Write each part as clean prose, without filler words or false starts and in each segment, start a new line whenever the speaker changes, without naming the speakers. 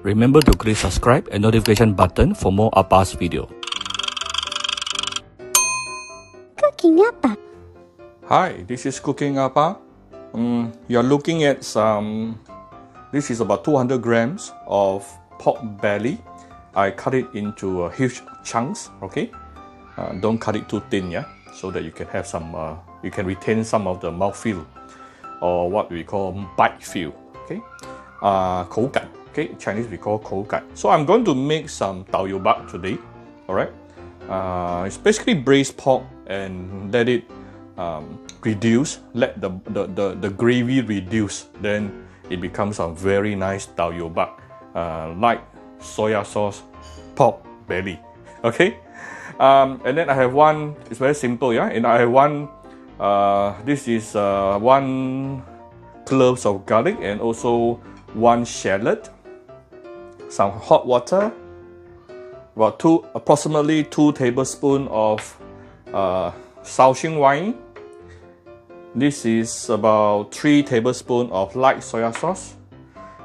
Remember to click subscribe and notification button for more Appa's video.
Cooking Appa.
Hi, this is Cooking Appa. You're looking at this is about 200 grams of pork belly. I cut it into huge chunks, okay? Don't cut it too thin, yeah? So that you can have some, you can retain some of the mouthfeel, or what we call bite feel, okay? 口感, okay? Chinese we call 口感. So I'm going to make some tau you bak today, alright? It's basically braised pork and let it reduce, let the gravy reduce, then it becomes a very nice tau you bak, like soya sauce pork belly, okay? And then I have one, it's very simple, yeah? And I have one, this is 1 cloves of garlic and also 1 shallot, some hot water, about approximately 2 tablespoons of Shaoxing wine. This is about 3 tablespoons of light soya sauce.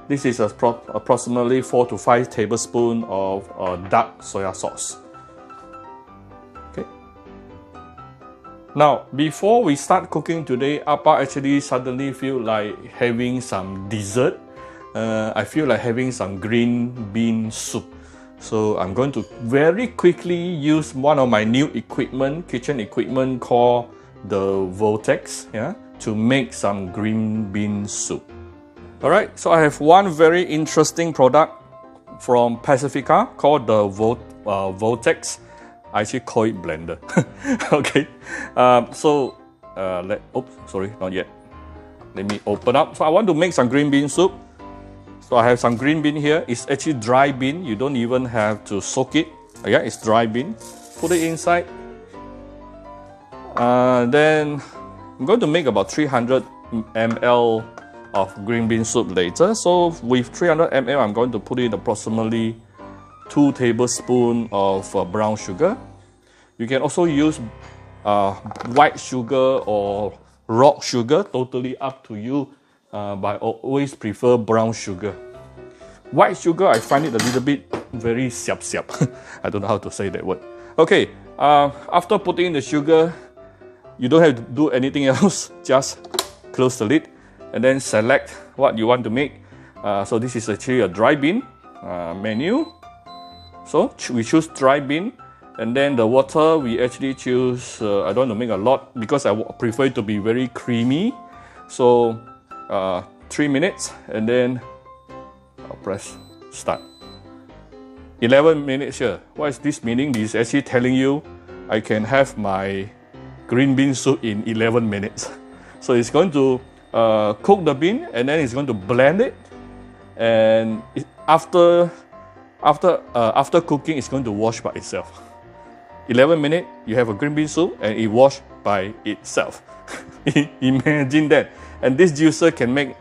This is approximately 4 to 5 tablespoons of dark soya sauce. Okay. Now, before we start cooking today, Appa actually suddenly feel like having some dessert. I feel like having some green bean soup. So I'm going to very quickly use one of my new equipment, kitchen equipment called the Vortex, yeah, to make some green bean soup. Alright, so I have one very interesting product from Pacifica called the Vortex. I actually call it blender. Okay, oops, sorry, not yet. Let me open up. So I want to make some green bean soup. So I have some green bean here. It's actually dry bean. You don't even have to soak it. Yeah, it's dry bean. Put it inside. Then I'm going to make about 300 ml of green bean soup later. So with 300 ml, I'm going to put in approximately 2 tablespoons of brown sugar. You can also use white sugar or rock sugar, totally up to you. But I always prefer brown sugar. White sugar, I find it a little bit very siap. I don't know how to say that word. Okay, after putting in the sugar, you don't have to do anything else. Just close the lid and then select what you want to make. So this is actually a dry bean menu. So we choose dry bean, and then the water we actually choose. I don't want to make a lot because I prefer it to be very creamy. So 3 minutes, and then I'll press start. 11 minutes here. What is this meaning? This is actually telling you I can have my green bean soup in 11 minutes. So it's going to cook the bean, and then it's going to blend it, and after cooking, it's going to wash by itself. 11 minutes, you have a green bean soup, and it washed by itself. Imagine that. And this juicer can make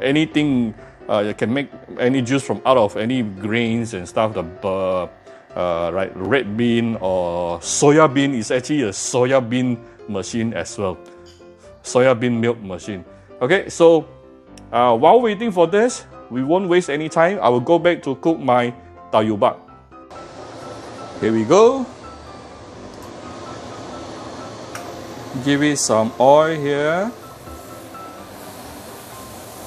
anything. You can make any juice from out of any grains and stuff. Right, red bean or soya bean is actually a soya bean machine as well. Soya bean milk machine. Okay, so while waiting for this, we won't waste any time. I will go back to cook my tau you bak. Here we go. Give it some oil here.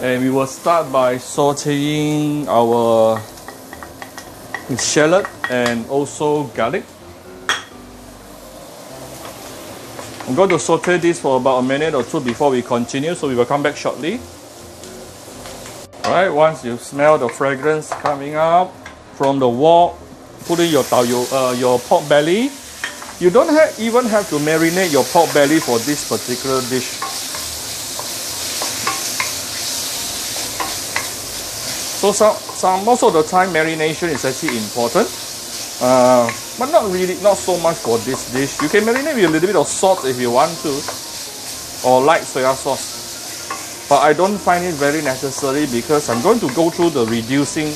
And we will start by sauteing our shallot and also garlic. I'm going to saute this for about a minute or 2 before we continue, so we will come back shortly. Alright, once you smell the fragrance coming up from the wok, put in your pork belly. You don't even have to marinate your pork belly for this particular dish. So most of the time marination is actually important, but not so much for this dish. You can marinate with a little bit of salt if you want to, or light soya sauce. But I don't find it very necessary because I'm going to go through the reducing,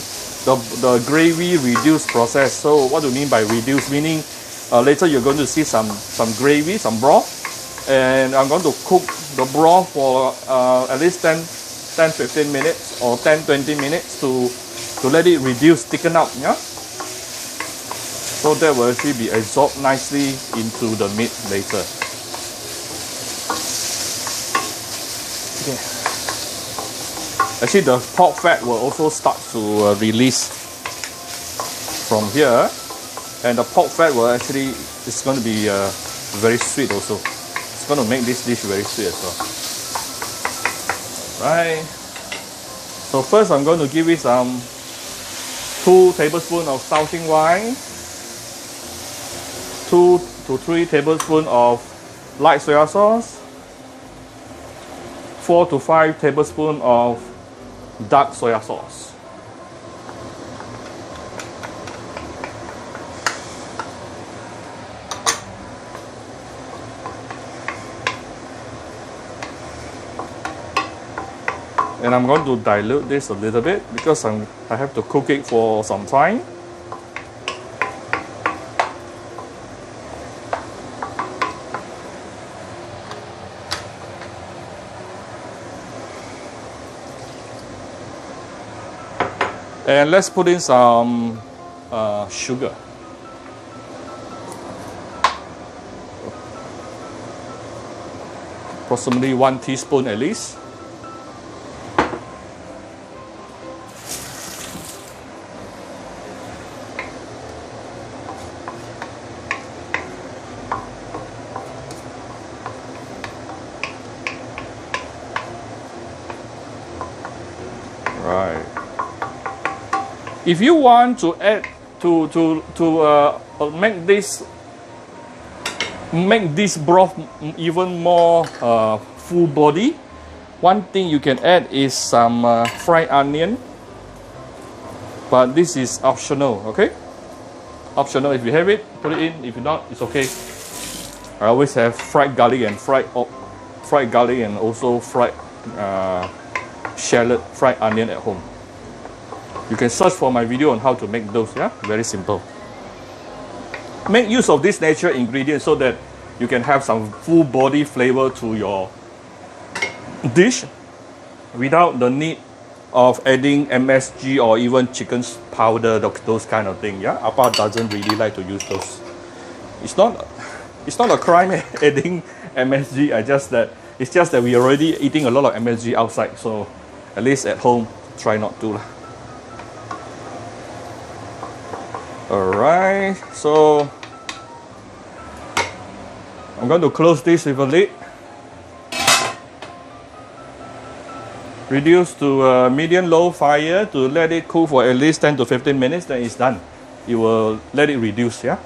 the gravy reduce process. So what do you mean by reduce? Meaning later you're going to see some gravy, some broth, and I'm going to cook the broth for at least 10-15 minutes or 10-20 minutes to let it reduce, thicken up, yeah? So that will actually be absorbed nicely into the meat later. Okay. Actually, the pork fat will also start to release from here, and the pork fat will actually, it's going to be very sweet also. It's going to make this dish very sweet as well. Right. So first I'm going to give it some 2 tablespoons of Shaoxing wine, 2 to 3 tablespoons of light soya sauce, 4 to 5 tablespoons of dark soya sauce. And I'm going to dilute this a little bit because I have to cook it for some time. And let's put in some sugar. Approximately 1 teaspoon at least. Right. If you want to add make this broth even more full body, one thing you can add is some fried onion, but this is optional. Okay, optional. If you have it, put it in. If you not, it's okay. I always have fried garlic and also fried shallot, fried onion at home. You can search for my video on how to make those, yeah? Very simple. Make use of this natural ingredient so that you can have some full body flavor to your dish without the need of adding MSG or even chicken powder, those kind of thing, yeah? Appa doesn't really like to use those. It's not a crime adding MSG, it's just that we're already eating a lot of MSG outside, so at least at home, try not to. Alright, so I'm going to close this with a lid. Reduce to medium-low fire to let it cool for at least 10 to 15 minutes, then it's done. You will let it reduce, yeah?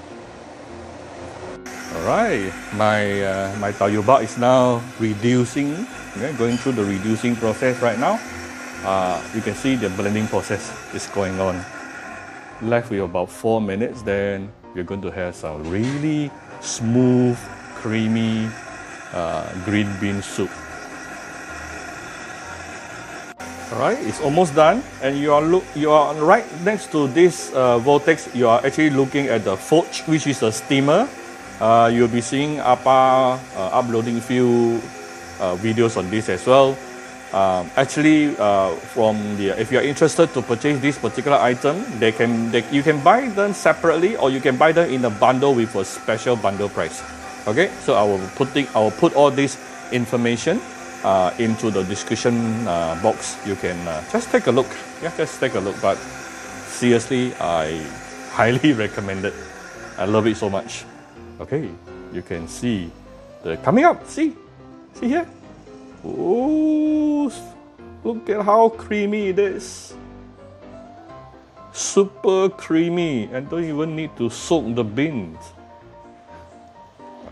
Alright, my taoyuba is now reducing, okay, going through the reducing process right now. You can see the blending process is going on. Left with about 4 minutes, then we're going to have some really smooth, creamy green bean soup. Alright, it's almost done, and you are right next to this vortex. You are actually looking at the Forge, which is a steamer. You'll be seeing Appa uploading few videos on this as well. If you are interested to purchase this particular item, you can buy them separately, or you can buy them in a bundle with a special bundle price. Okay, so I will put all this information into the description box. You can just take a look. Yeah, just take a look. But seriously, I highly recommend it. I love it so much. Okay, you can see the coming up. See here. Oh, look at how creamy it is. Super creamy, and don't even need to soak the beans.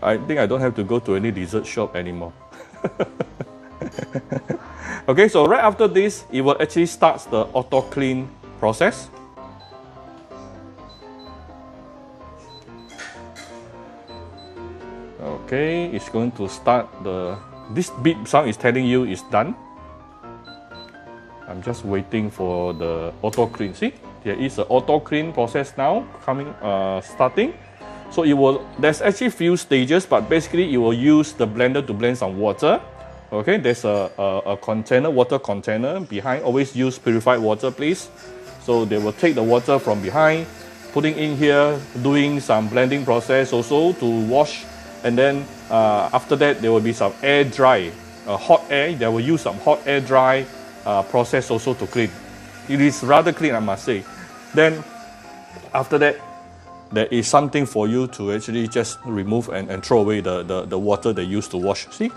I think I don't have to go to any dessert shop anymore. Okay, so right after this, it will actually start the auto clean process. Okay, it's going to start this beep sound is telling you it's done. I'm just waiting for the auto clean. See, there is an auto clean process now starting. So there's actually few stages, but basically you will use the blender to blend some water. Okay, there's a container, water container behind. Always use purified water, please. So they will take the water from behind, putting in here, doing some blending process also to wash. And then after that, there will be some air dry, hot air. They will use some hot air dry process also to clean. It is rather clean, I must say. Then after that, there is something for you to actually just remove and throw away the water they used to wash. See?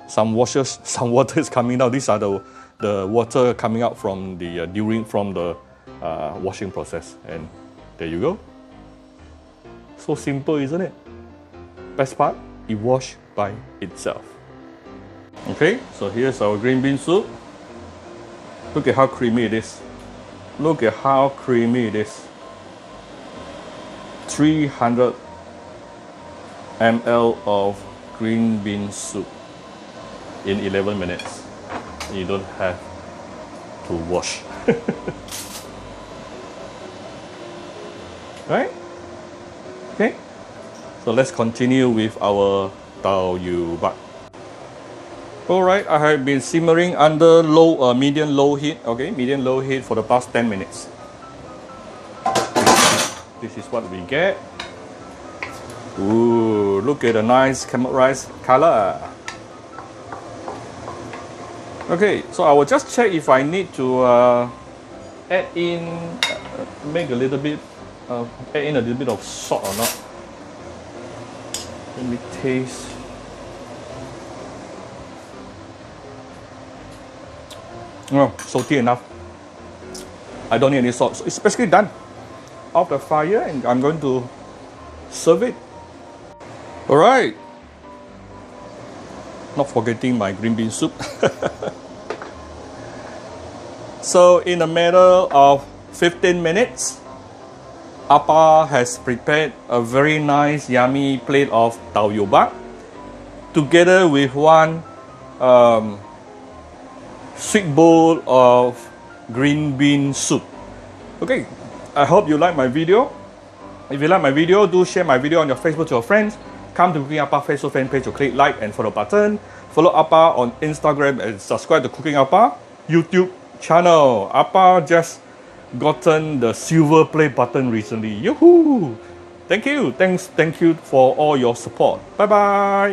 Some water is coming out. These are the water coming out from the washing process. And there you go. So simple, isn't it? Best part, it washes by itself. Okay, so here's our green bean soup. Look at how creamy it is. Look at how creamy it is. 300 ml of green bean soup in 11 minutes. You don't have to wash. Right? Okay. So let's continue with our tau yu bak. Alright, I have been simmering under medium-low heat. Okay, medium-low heat for the past 10 minutes. This is what we get. Ooh, look at the nice caramelized color. Okay, so I will just check if I need to add in, add in a little bit of salt or not. Let me taste. Oh, salty enough. I don't need any salt. So it's basically done. Off the fire, and I'm going to serve it. All right. Not forgetting my green bean soup. So in a matter of 15 minutes, Appa has prepared a very nice, yummy plate of tau yu bak, together with one sweet bowl of green bean soup. Okay, I hope you like my video. If you like my video, do share my video on your Facebook to your friends. Come to Cooking Appa Facebook fan page to click like and follow button. Follow Appa on Instagram and subscribe to Cooking Appa YouTube channel. Appa just gotten the silver play button recently. Yoo-hoo! Thank you. Thank you for all your support. Bye bye.